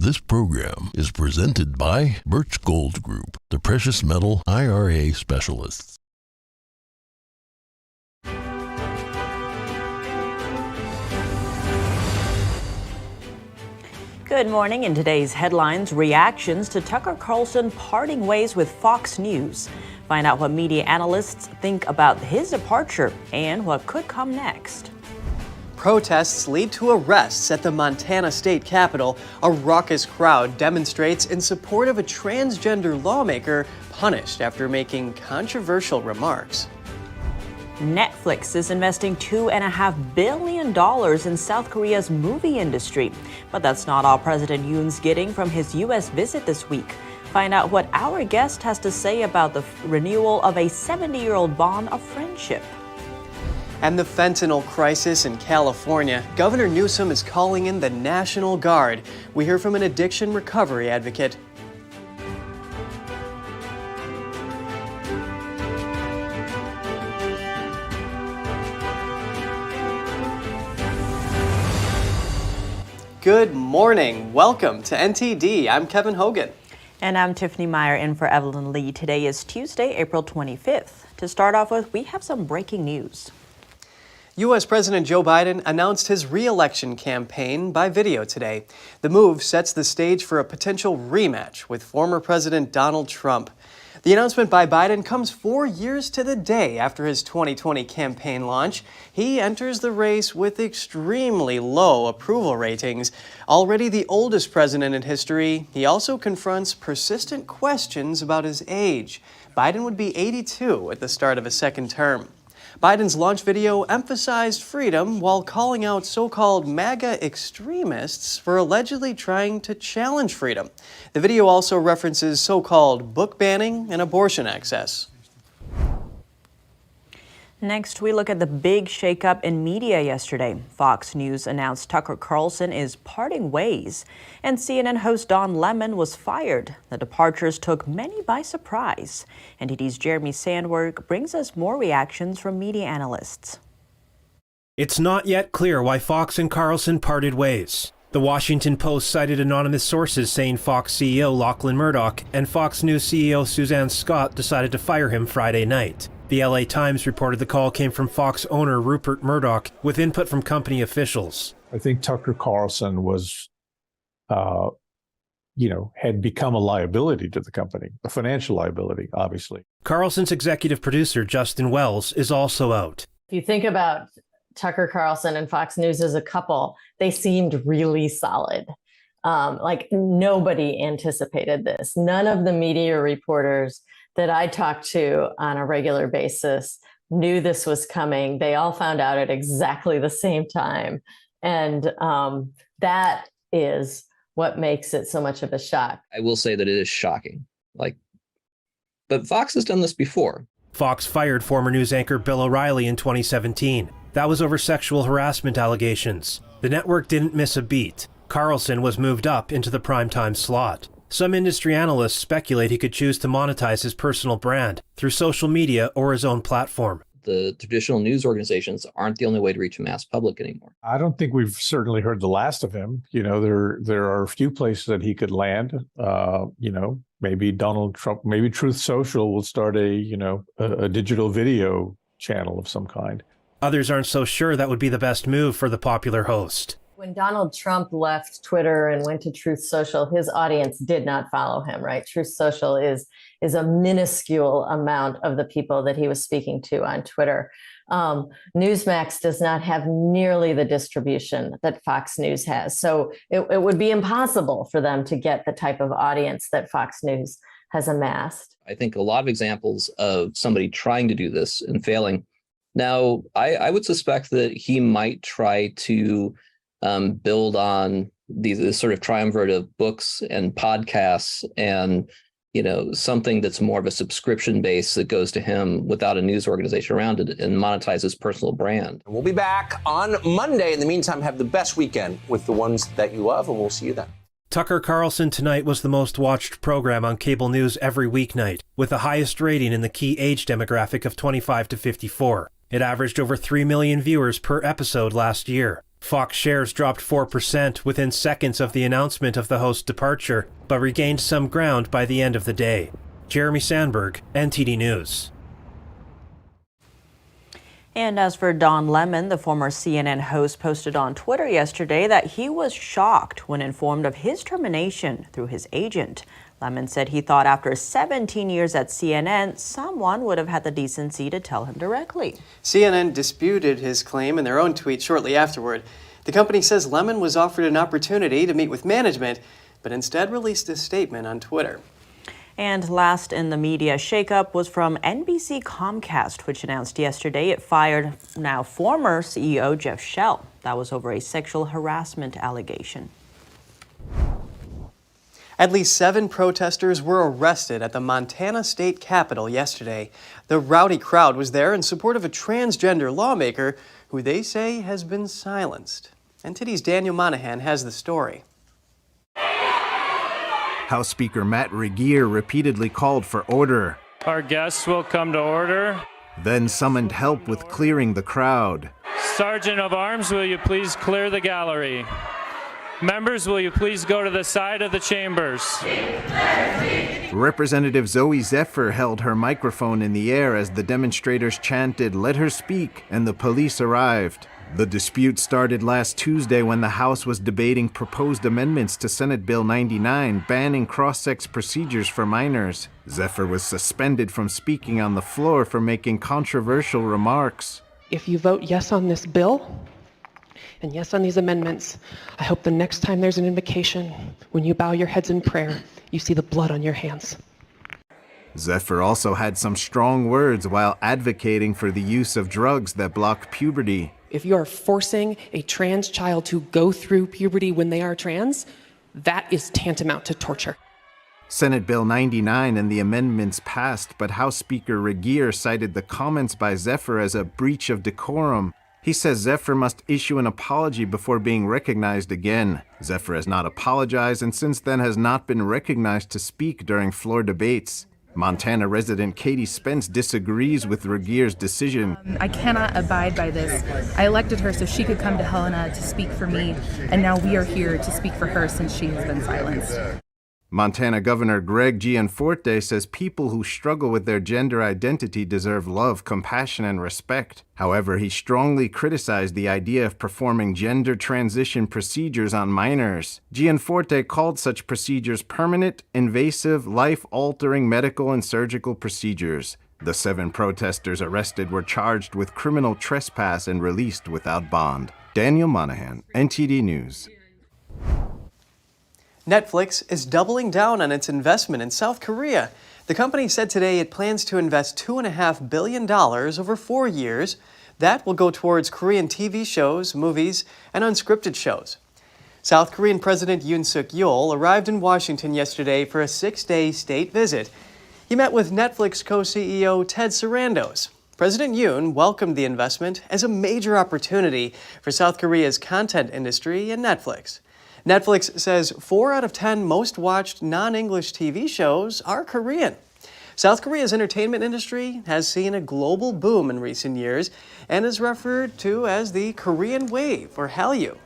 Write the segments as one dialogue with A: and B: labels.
A: This program is presented by Birch Gold Group, the precious metal IRA specialists.
B: Good morning. In today's headlines, reactions to Tucker Carlson parting ways with Fox News. Find out what media analysts think about his departure and what could come next.
C: Protests lead to arrests at the Montana State Capitol. A raucous crowd demonstrates in support of a transgender lawmaker punished after making controversial remarks.
B: Netflix is investing $2.5 billion in South Korea's movie industry. But that's not all President Yoon's getting from his U.S. visit this week. Find out what our guest has to say about the renewal of a 70-year-old bond of friendship.
C: And the fentanyl crisis in California. Governor Newsom is calling in the National Guard. We hear from an addiction recovery advocate. Good morning. Welcome to NTD. I'm Kevin Hogan.
B: And I'm Tiffany Meyer in for Evelyn Lee. Today is Tuesday, April 25th. To start off with, we have some breaking news.
C: U.S. President Joe Biden announced his re-election campaign by video today. The move sets the stage for a potential rematch with former President Donald Trump. The announcement by Biden comes 4 years to the day after his 2020 campaign launch. He enters the race with extremely low approval ratings. Already the oldest president in history, he also confronts persistent questions about his age. Biden would be 82 at the start of a second term. Biden's launch video emphasized freedom while calling out so-called MAGA extremists for allegedly trying to challenge freedom. The video also references so-called book banning and abortion access.
B: Next, we look at the big shakeup in media yesterday. Fox News announced Tucker Carlson is parting ways, and CNN host Don Lemon was fired. The departures took many by surprise. NTD's Jeremy Sandberg brings us more reactions from media analysts.
D: It's not yet clear why Fox and Carlson parted ways. The Washington Post cited anonymous sources saying Fox CEO Lachlan Murdoch and Fox News CEO Suzanne Scott decided to fire him Friday night. The LA Times reported the call came from Fox owner Rupert Murdoch with input from company officials.
E: I think Tucker Carlson was, had become a liability to the company, a financial liability, obviously.
D: Carlson's executive producer, Justin Wells, is also out.
F: If you think about Tucker Carlson and Fox News as a couple, they seemed really solid. Like nobody anticipated this. None of the media reporters that I talked to on a regular basis knew this was coming. They all found out at exactly the same time. And that is what makes it so much of a shock.
G: I will say that it is shocking. But Fox has done this before.
D: Fox fired former news anchor Bill O'Reilly in 2017. That was over sexual harassment allegations. The network didn't miss a beat. Carlson was moved up into the primetime slot. Some industry analysts speculate he could choose to monetize his personal brand through social media or his own platform.
G: The traditional news organizations aren't the only way to reach a mass public anymore.
E: I don't think we've certainly heard the last of him. There are a few places that he could land. Maybe Donald Trump, maybe Truth Social will start a digital video channel of some kind.
D: Others aren't so sure that would be the best move for the popular host.
F: When Donald Trump left Twitter and went to Truth Social, his audience did not follow him, right? Truth Social is a minuscule amount of the people that he was speaking to on Twitter. Newsmax does not have nearly the distribution that Fox News has. So it would be impossible for them to get the type of audience that Fox News has amassed.
G: I think a lot of examples of somebody trying to do this and failing. Now, I would suspect that he might try to build on this sort of triumvirate of books and podcasts and, something that's more of a subscription base that goes to him without a news organization around it and monetize his personal brand.
H: We'll be back on Monday. In the meantime, have the best weekend with the ones that you love, and we'll see you then.
D: Tucker Carlson Tonight was the most watched program on cable news every weeknight, with the highest rating in the key age demographic of 25 to 54. It averaged over 3 million viewers per episode last year. Fox shares dropped 4% within seconds of the announcement of the host's departure, but regained some ground by the end of the day. Jeremy Sandberg, NTD News.
B: And as for Don Lemon, the former CNN host posted on Twitter yesterday that he was shocked when informed of his termination through his agent. Lemon said he thought after 17 years at CNN, someone would have had the decency to tell him directly.
C: CNN disputed his claim in their own tweet shortly afterward. The company says Lemon was offered an opportunity to meet with management, but instead released a statement on Twitter.
B: And last in the media shakeup was from NBC Comcast, which announced yesterday it fired now former CEO Jeff Shell. That was over a sexual harassment allegation.
C: At least 7 protesters were arrested at the Montana state capitol yesterday. The rowdy crowd was there in support of a transgender lawmaker who they say has been silenced. NTD's Daniel Monahan has the story.
I: House Speaker Matt Regier repeatedly called for order.
J: Our guests will come to order.
I: Then summoned help with clearing the crowd.
J: Sergeant of Arms, will you please clear the gallery? Members, will you please go to the side of the chambers?
I: Representative Zoe Zephyr held her microphone in the air as the demonstrators chanted, "Let her speak," and the police arrived. The dispute started last Tuesday when the House was debating proposed amendments to Senate Bill 99 banning cross-sex procedures for minors. Zephyr was suspended from speaking on the floor for making controversial remarks.
K: If you vote yes on this bill and yes on these amendments, I hope the next time there's an invocation, when you bow your heads in prayer, you see the blood on your hands.
I: Zephyr also had some strong words while advocating for the use of drugs that block puberty.
K: If you are forcing a trans child to go through puberty when they are trans, that is tantamount to torture.
I: Senate Bill 99 and the amendments passed, but House Speaker Regier cited the comments by Zephyr as a breach of decorum. He says Zephyr must issue an apology before being recognized again. Zephyr has not apologized and since then has not been recognized to speak during floor debates. Montana resident Katie Spence disagrees with Regier's decision.
L: I cannot abide by this. I elected her so she could come to Helena to speak for me, and now we are here to speak for her since she has been silenced.
I: Montana Governor Greg Gianforte says people who struggle with their gender identity deserve love, compassion, and respect. However, he strongly criticized the idea of performing gender transition procedures on minors. Gianforte called such procedures permanent, invasive, life-altering medical and surgical procedures. The 7 protesters arrested were charged with criminal trespass and released without bond. Daniel Monahan, NTD News.
C: Netflix is doubling down on its investment in South Korea. The company said today it plans to invest $2.5 billion over 4 years. That will go towards Korean TV shows, movies, and unscripted shows. South Korean President Yoon Suk-yeol arrived in Washington yesterday for a 6-day state visit. He met with Netflix co-CEO Ted Sarandos. President Yoon welcomed the investment as a major opportunity for South Korea's content industry and Netflix. Netflix says 4 out of 10 most watched non-English TV shows are Korean. South Korea's entertainment industry has seen a global boom in recent years and is referred to as the Korean Wave, or Hallyu.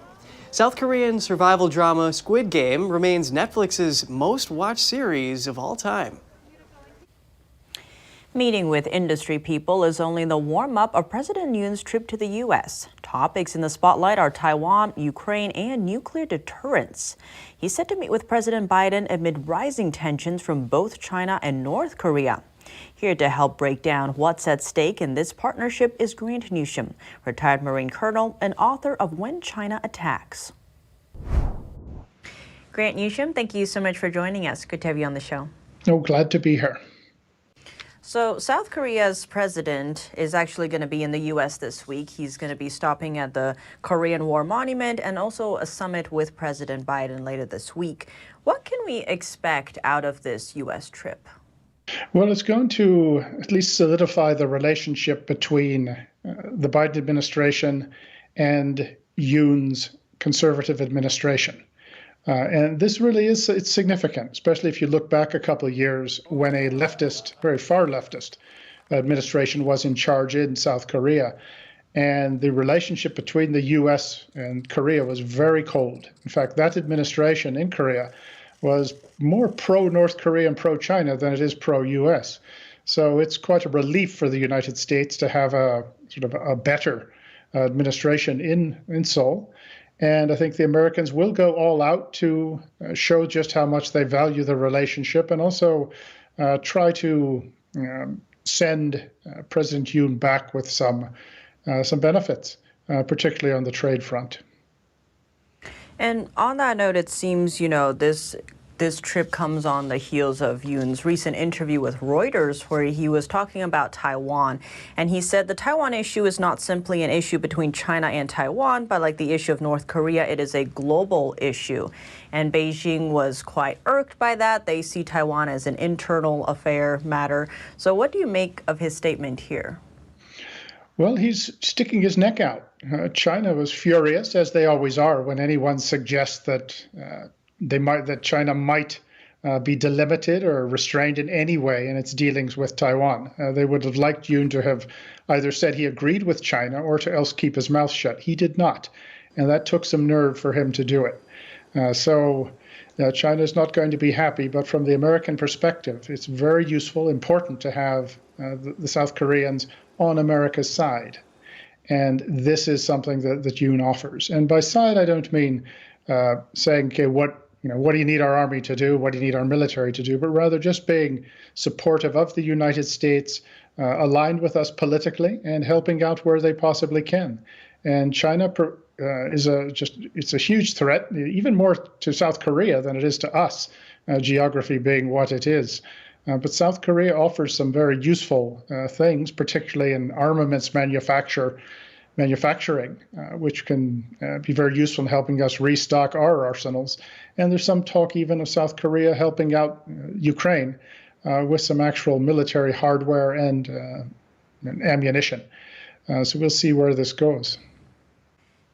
C: South Korean survival drama Squid Game remains Netflix's most watched series of all time.
B: Meeting with industry people is only the warm-up of President Yoon's trip to the U.S. Topics in the spotlight are Taiwan, Ukraine, and nuclear deterrence. He's set to meet with President Biden amid rising tensions from both China and North Korea. Here to help break down what's at stake in this partnership is Grant Newsham, retired Marine Colonel and author of When China Attacks. Grant Newsham, thank you so much for joining us. Good to have you on the show.
M: Oh, glad to be here.
B: So South Korea's president is actually going to be in the U.S. this week. He's going to be stopping at the Korean War Monument and also a summit with President Biden later this week. What can we expect out of this U.S. trip?
M: Well, it's going to at least solidify the relationship between the Biden administration and Yoon's conservative administration. And this really is it's significant, especially if you look back a couple of years when a leftist, very far leftist administration was in charge in South Korea. And the relationship between the US and Korea was very cold. In fact, that administration in Korea was more pro-North Korea and pro-China than it is pro-US. So it's quite a relief for the United States to have a sort of a better administration in Seoul. And I think the Americans will go all out to show just how much they value the relationship, and also try to send President Yoon back with some benefits, particularly on the trade front.
B: And on that note, it seems, this trip comes on the heels of Yoon's recent interview with Reuters, where he was talking about Taiwan. And he said the Taiwan issue is not simply an issue between China and Taiwan, but like the issue of North Korea, it is a global issue. And Beijing was quite irked by that. They see Taiwan as an internal affair matter. So what do you make of his statement here?
M: Well, he's sticking his neck out. China was furious, as they always are, when anyone suggests that China might be delimited or restrained in any way in its dealings with Taiwan. They would have liked Yoon to have either said he agreed with China or to else keep his mouth shut. He did not, and that took some nerve for him to do it. So China is not going to be happy, but from the American perspective, it's very useful, important to have the South Koreans on America's side. And this is something that Yoon offers. And by side, I don't mean saying, okay, what do you need our army to do? What do you need our military to do? But rather just being supportive of the United States, aligned with us politically, and helping out where they possibly can. And China is a huge threat, even more to South Korea than it is to us, geography being what it is. But South Korea offers some very useful things, particularly in armaments manufacturing, which can be very useful in helping us restock our arsenals. And there's some talk even of South Korea helping out Ukraine with some actual military hardware and ammunition. So we'll see where this goes.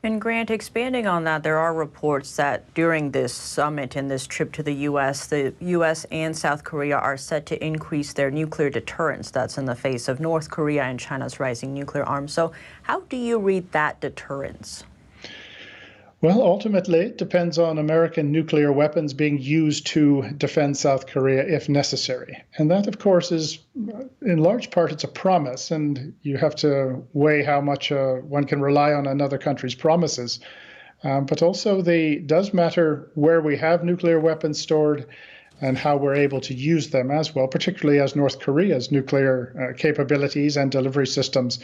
B: And Grant, expanding on that, there are reports that during this summit and this trip to the U.S. and South Korea are set to increase their nuclear deterrence. That's in the face of North Korea and China's rising nuclear arms. So how do you read that deterrence?
M: Well, ultimately, it depends on American nuclear weapons being used to defend South Korea if necessary. And that, of course, is, in large part, it's a promise, and you have to weigh how much one can rely on another country's promises. But also, it does matter where we have nuclear weapons stored and how we're able to use them as well, particularly as North Korea's nuclear capabilities and delivery systems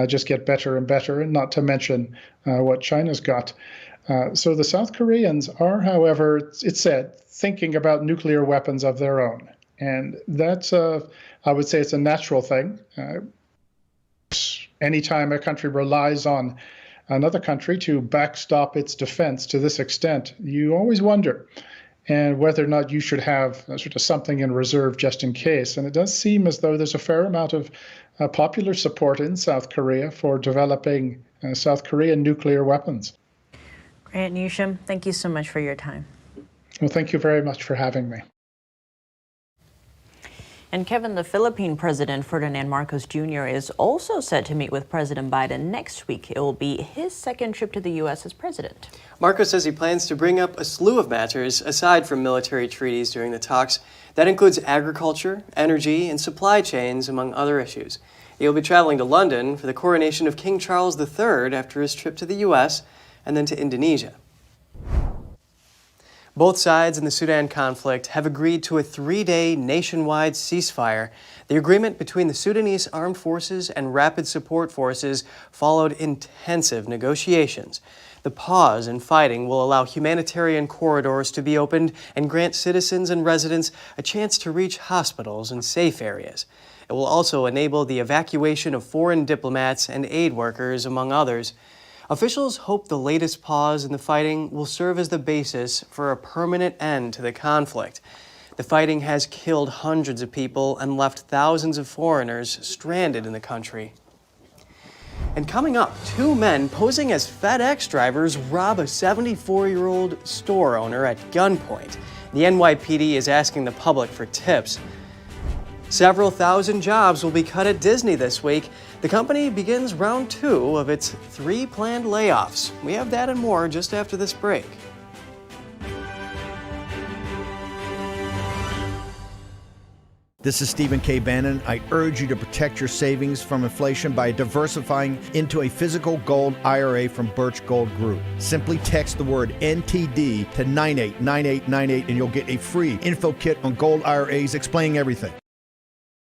M: just get better and better, and not to mention what China's got. So the South Koreans are, however, it's said, thinking about nuclear weapons of their own. And that's, I would say it's a natural thing. Anytime a country relies on another country to backstop its defense to this extent, you always wonder and whether or not you should have sort of something in reserve just in case. And it does seem as though there's a fair amount of popular support in South Korea for developing South Korean nuclear weapons.
B: Grant Newsham, thank you so much for your time.
M: Well, thank you very much for having me.
B: And Kevin, the Philippine President Ferdinand Marcos Jr. is also set to meet with President Biden next week. It will be his second trip to the U.S. as president.
C: Marcos says he plans to bring up a slew of matters aside from military treaties during the talks. That includes agriculture, energy, and supply chains, among other issues. He'll be traveling to London for the coronation of King Charles III after his trip to the U.S., and then to Indonesia. Both sides in the Sudan conflict have agreed to a 3-day nationwide ceasefire. The agreement between the Sudanese Armed Forces and Rapid Support Forces followed intensive negotiations. The pause in fighting will allow humanitarian corridors to be opened and grant citizens and residents a chance to reach hospitals and safe areas. It will also enable the evacuation of foreign diplomats and aid workers, among others. Officials hope the latest pause in the fighting will serve as the basis for a permanent end to the conflict. The fighting has killed hundreds of people and left thousands of foreigners stranded in the country. And coming up, 2 men posing as FedEx drivers rob a 74-year-old store owner at gunpoint. The NYPD is asking the public for tips. Several thousand jobs will be cut at Disney this week. The company begins round 2 of its 3 planned layoffs. We have that and more just after this break.
N: This is Stephen K. Bannon. I urge you to protect your savings from inflation by diversifying into a physical gold IRA from Birch Gold Group. Simply text the word NTD to 989898 and you'll get a free info kit on gold IRAs explaining everything.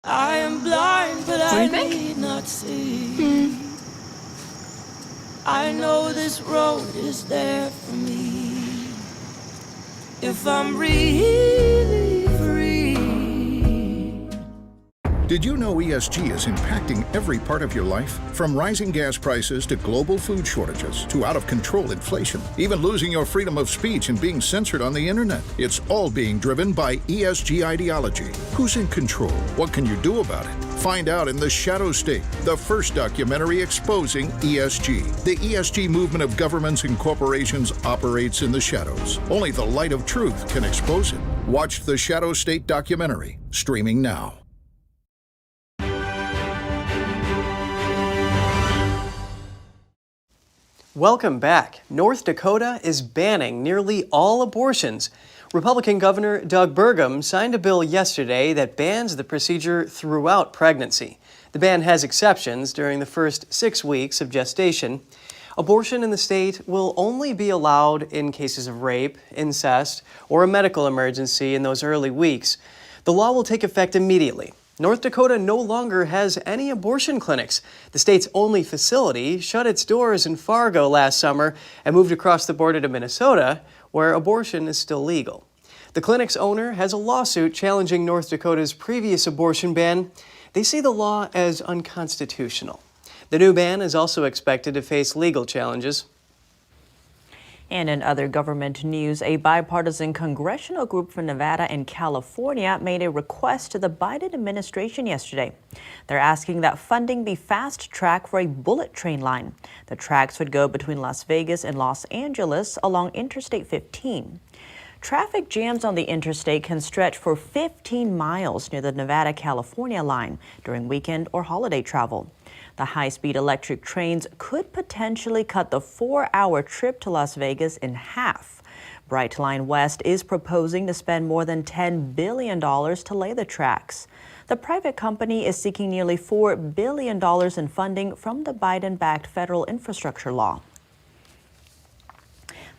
O: I am blind, but I need not see. I know this road is there for me. If I'm really free.
P: Did you know ESG is impacting every part of your life? From rising gas prices to global food shortages to out-of-control inflation, even losing your freedom of speech and being censored on the internet. It's all being driven by ESG ideology. Who's in control? What can you do about it? Find out in The Shadow State, the first documentary exposing ESG. The ESG movement of governments and corporations operates in the shadows. Only the light of truth can expose it. Watch The Shadow State documentary, streaming now.
C: Welcome back. North Dakota is banning nearly all abortions. Republican Governor Doug Burgum signed a bill yesterday that bans the procedure throughout pregnancy. The ban has exceptions during the first 6 weeks of gestation. Abortion in the state will only be allowed in cases of rape, incest, or a medical emergency in those early weeks. The law will take effect immediately. North Dakota no longer has any abortion clinics. The state's only facility shut its doors in Fargo last summer and moved across the border to Minnesota, where abortion is still legal. The clinic's owner has a lawsuit challenging North Dakota's previous abortion ban. They see the law as unconstitutional. The new ban is also expected to face legal challenges.
B: And in other government news, a bipartisan congressional group from Nevada and California made a request to the Biden administration yesterday. They're asking that funding be fast-tracked for a bullet train line. The tracks would go between Las Vegas and Los Angeles along Interstate 15. Traffic jams on the interstate can stretch for 15 miles near the Nevada-California line during weekend or holiday travel. The high-speed electric trains could potentially cut the 4-hour trip to Las Vegas in half. Brightline West is proposing to spend more than $10 billion to lay the tracks. The private company is seeking nearly $4 billion in funding from the Biden-backed federal infrastructure law.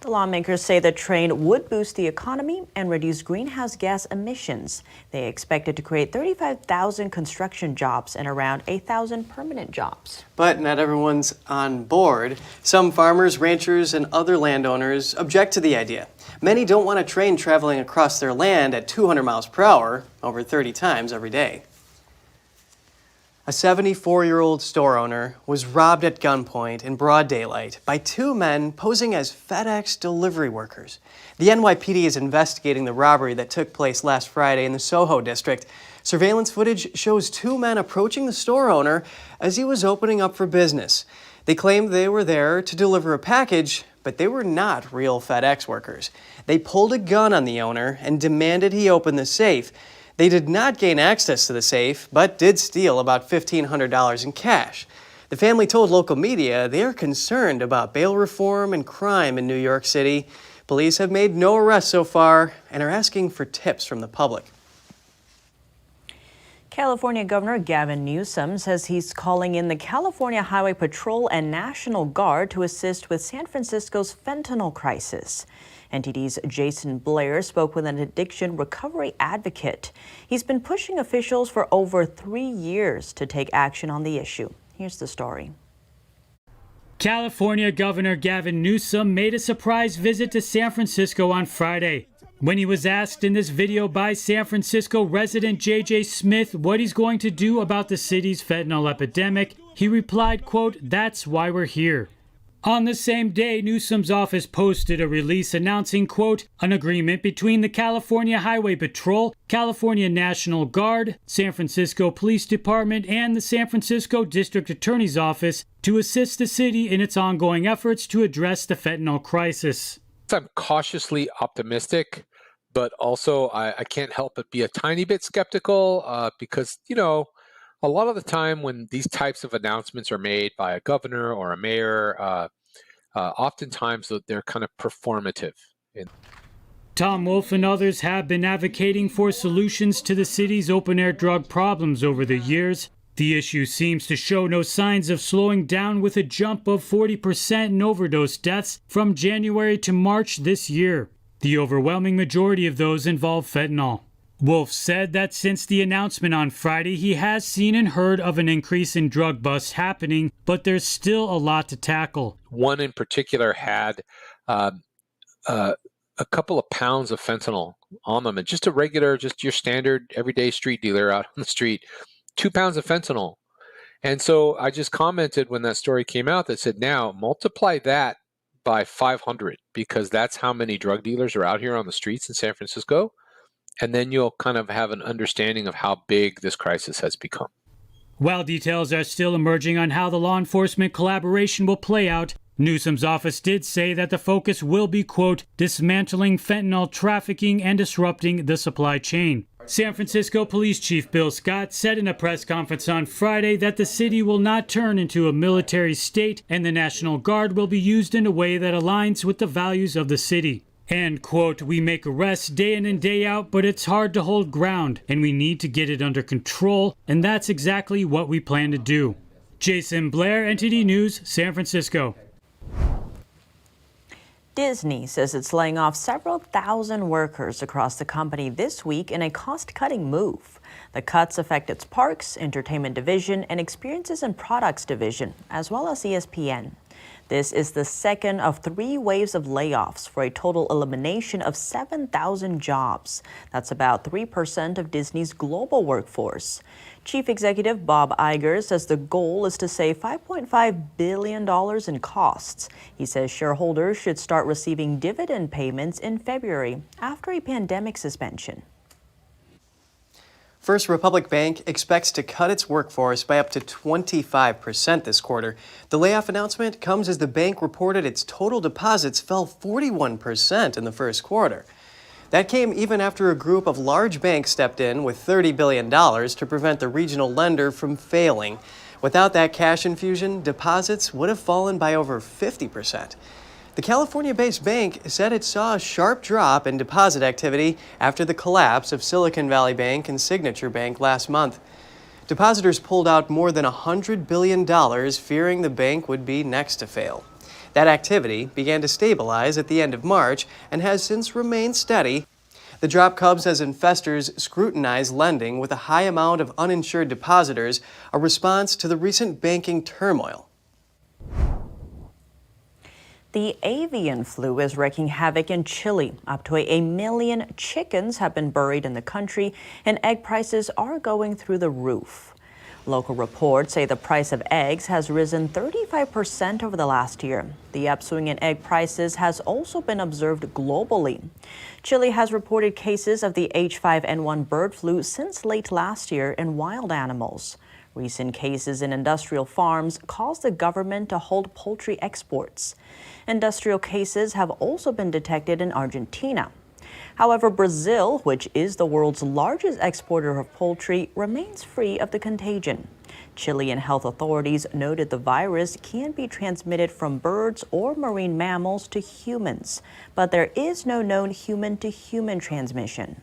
B: The lawmakers say the train would boost the economy and reduce greenhouse gas emissions. They expect it to create 35,000 construction jobs and around 8,000 permanent jobs.
C: But not everyone's on board. Some farmers, ranchers, and other landowners object to the idea. Many don't want a train traveling across their land at 200 miles per hour over 30 times every day. A 74-year-old store owner was robbed at gunpoint in broad daylight by 2 men posing as FedEx delivery workers. The NYPD is investigating the robbery that took place last Friday in the Soho district. Surveillance footage shows 2 men approaching the store owner as he was opening up for business. They claimed they were there to deliver a package, but they were not real FedEx workers. They pulled a gun on the owner and demanded he open the safe. They did not gain access to the safe, but did steal about $1,500 in cash. The family told local media they are concerned about bail reform and crime in New York City. Police have made no arrests so far and are asking for tips from the public.
B: California Governor Gavin Newsom says he's calling in the California Highway Patrol and National Guard to assist with San Francisco's fentanyl crisis. NTD's Jason Blair spoke with an addiction recovery advocate. He's been pushing officials for over 3 years to take action on the issue. Here's the story.
Q: California Governor Gavin Newsom made a surprise visit to San Francisco on Friday. When he was asked in this video by San Francisco resident J.J. Smith what he's going to do about the city's fentanyl epidemic, he replied, quote, "That's why we're here." On the same day, Newsom's office posted a release announcing, quote, an agreement between the California Highway Patrol, California National Guard, San Francisco Police Department, and the San Francisco District Attorney's Office to assist the city in its ongoing efforts to address the fentanyl crisis.
R: I'm cautiously optimistic, but also I can't help but be a tiny bit skeptical because, A lot of the time when these types of announcements are made by a governor or a mayor, oftentimes they're kind of performative.
Q: Tom Wolf and others have been advocating for solutions to the city's open-air drug problems over the years. The issue seems to show no signs of slowing down, with a jump of 40% in overdose deaths from January to March this year. The overwhelming majority of those involve fentanyl. Wolf said that since the announcement on Friday, he has seen and heard of an increase in drug busts happening, but there's still a lot to tackle.
R: One in particular had a couple of pounds of fentanyl on them, and just your standard everyday street dealer out on the street, 2 pounds of fentanyl. And so I just commented when that story came out that said, now multiply that by 500, because that's how many drug dealers are out here on the streets in San Francisco. And then you'll kind of have an understanding of how big this crisis has become.
Q: While details are still emerging on how the law enforcement collaboration will play out, Newsom's office did say that the focus will be, quote, dismantling fentanyl trafficking and disrupting the supply chain. San Francisco Police Chief Bill Scott said in a press conference on Friday that the city will not turn into a military state, and the National Guard will be used in a way that aligns with the values of the city. And, quote, we make arrests day in and day out, but it's hard to hold ground, and we need to get it under control, and that's exactly what we plan to do. Jason Blair, NTD News, San Francisco.
B: Disney says it's laying off several thousand workers across the company this week in a cost-cutting move. The cuts affect its parks, entertainment division, and experiences and products division, as well as ESPN. This is the second of 3 waves of layoffs for a total elimination of 7,000 jobs. That's about 3% of Disney's global workforce. Chief Executive Bob Iger says the goal is to save $5.5 billion in costs. He says shareholders should start receiving dividend payments in February after a pandemic suspension.
C: First Republic Bank expects to cut its workforce by up to 25% this quarter. The layoff announcement comes as the bank reported its total deposits fell 41% in the first quarter. That came even after a group of large banks stepped in with $30 billion to prevent the regional lender from failing. Without that cash infusion, deposits would have fallen by over 50%. The California-based bank said it saw a sharp drop in deposit activity after the collapse of Silicon Valley Bank and Signature Bank last month. Depositors pulled out more than $100 billion, fearing the bank would be next to fail. That activity began to stabilize at the end of March and has since remained steady. The drop comes as investors scrutinize lending with a high amount of uninsured depositors, a response to the recent banking turmoil.
B: The avian flu is wreaking havoc in Chile. Up to 1 million chickens have been buried in the country, and egg prices are going through the roof. Local reports say the price of eggs has risen 35% over the last year. The upswing in egg prices has also been observed globally. Chile has reported cases of the H5N1 bird flu since late last year in wild animals. Recent cases in industrial farms caused the government to hold poultry exports. Industrial cases have also been detected in Argentina. However, Brazil, which is the world's largest exporter of poultry, remains free of the contagion. Chilean health authorities noted the virus can be transmitted from birds or marine mammals to humans, but there is no known human-to-human transmission.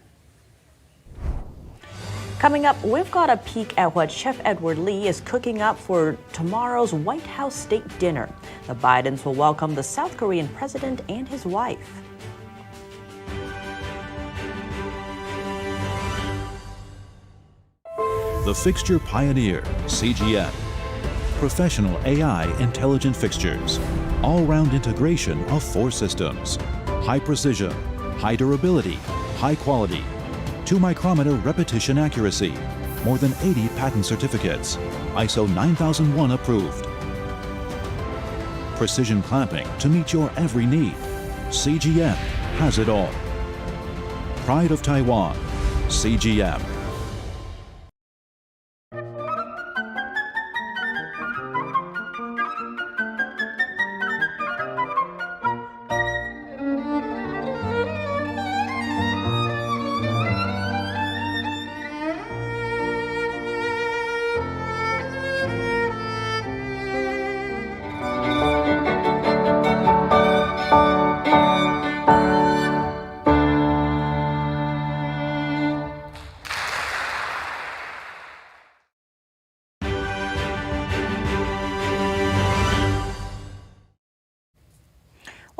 B: Coming up, we've got a peek at what Chef Edward Lee is cooking up for tomorrow's White House state dinner. The Bidens will welcome the South Korean president and his wife.
S: The Fixture Pioneer, CGM. Professional AI intelligent fixtures. All-round integration of 4 systems. High precision, high durability, high quality. 2-micrometer repetition accuracy. More than 80 patent certificates. ISO 9001 approved. Precision clamping to meet your every need. CGM has it all. Pride of Taiwan. CGM.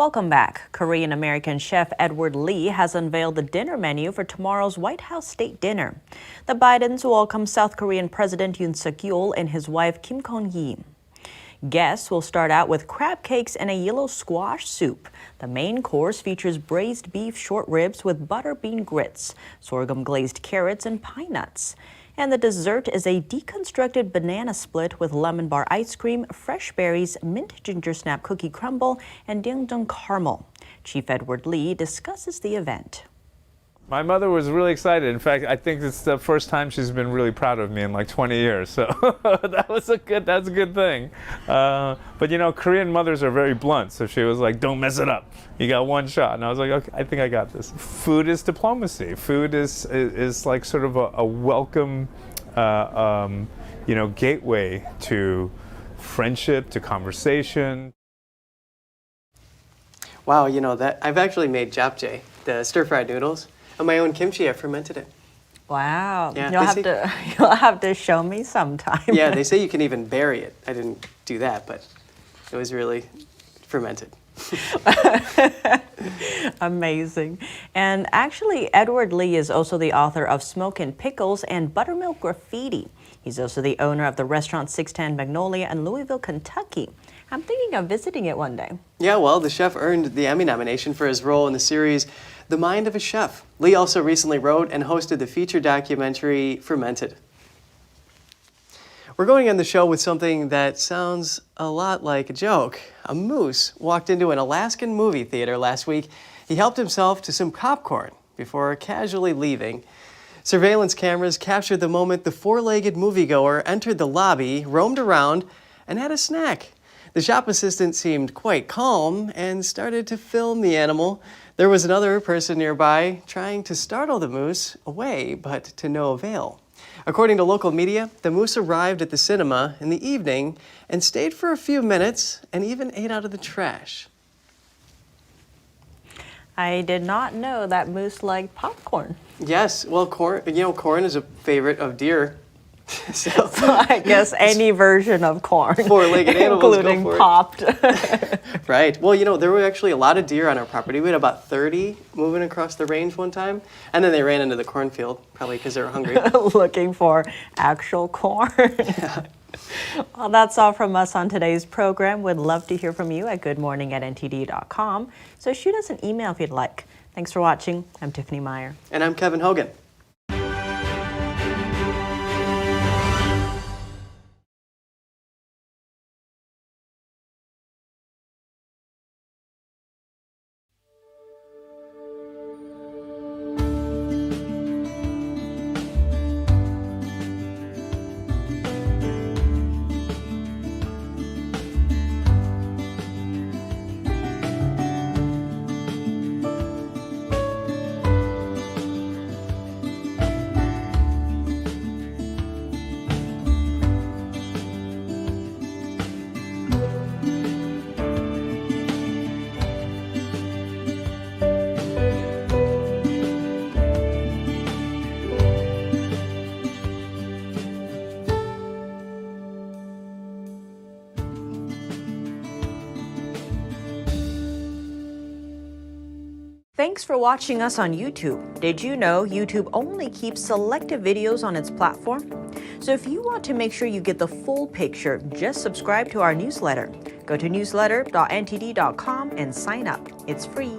B: Welcome back. Korean-American chef Edward Lee has unveiled the dinner menu for tomorrow's White House state dinner. The Bidens welcome South Korean President Yoon Suk-yeol and his wife Kim Kong-hee. Guests will start out with crab cakes and a yellow squash soup. The main course features braised beef short ribs with butter bean grits, sorghum glazed carrots, and pine nuts. And the dessert is a deconstructed banana split with lemon bar ice cream, fresh berries, mint ginger snap cookie crumble, and dingdong caramel. Chief Edward Lee discusses the event.
T: My mother was really excited. In fact, I think it's the first time she's been really proud of me in like 20 years. So that's a good thing. But you know, Korean mothers are very blunt. So she was like, don't mess it up. You got one shot. And I was like, okay, I think I got this. Food is diplomacy. Food is like sort of a welcome, gateway to friendship, to conversation.
C: Wow, that I've actually made japchae, the stir-fried noodles. On my own kimchi, I fermented it.
B: Wow.
C: Yeah,
B: You'll have to show me sometime.
C: Yeah, they say you can even bury it. I didn't do that, but it was really fermented.
B: Amazing. And actually, Edward Lee is also the author of Smoke and Pickles and Buttermilk Graffiti. He's also the owner of the restaurant 610 Magnolia in Louisville, Kentucky. I'm thinking of visiting it one day.
C: Yeah, well, the chef earned the Emmy nomination for his role in the series The Mind of a Chef. Lee also recently wrote and hosted the feature documentary Fermented. We're going on the show with something that sounds a lot like a joke. A moose walked into an Alaskan movie theater last week. He helped himself to some popcorn before casually leaving. Surveillance cameras captured the moment the four-legged moviegoer entered the lobby, roamed around, and had a snack. The shop assistant seemed quite calm and started to film the animal. There was another person nearby trying to startle the moose away, but to no avail. According to local media, the moose arrived at the cinema in the evening and stayed for a few minutes and even ate out of the trash.
B: I did not know that moose liked popcorn.
C: Yes, well, corn is a favorite of deer. So
B: I guess any version of corn,
C: four-legged animals,
B: including popped.
C: Right. Well, there were actually a lot of deer on our property. We had about 30 moving across the range one time, and then they ran into the cornfield, probably because they were hungry.
B: Looking for actual corn.
C: Yeah.
B: Well, that's all from us on today's program. We'd love to hear from you at goodmorning@ntd.com. So shoot us an email if you'd like. Thanks for watching. I'm Tiffany Meyer.
C: And I'm Kevin Hogan.
B: Thanks for watching us on YouTube. Did you know YouTube only keeps selective videos on its platform? So if you want to make sure you get the full picture, just subscribe to our newsletter. Go to newsletter.ntd.com and sign up. It's free.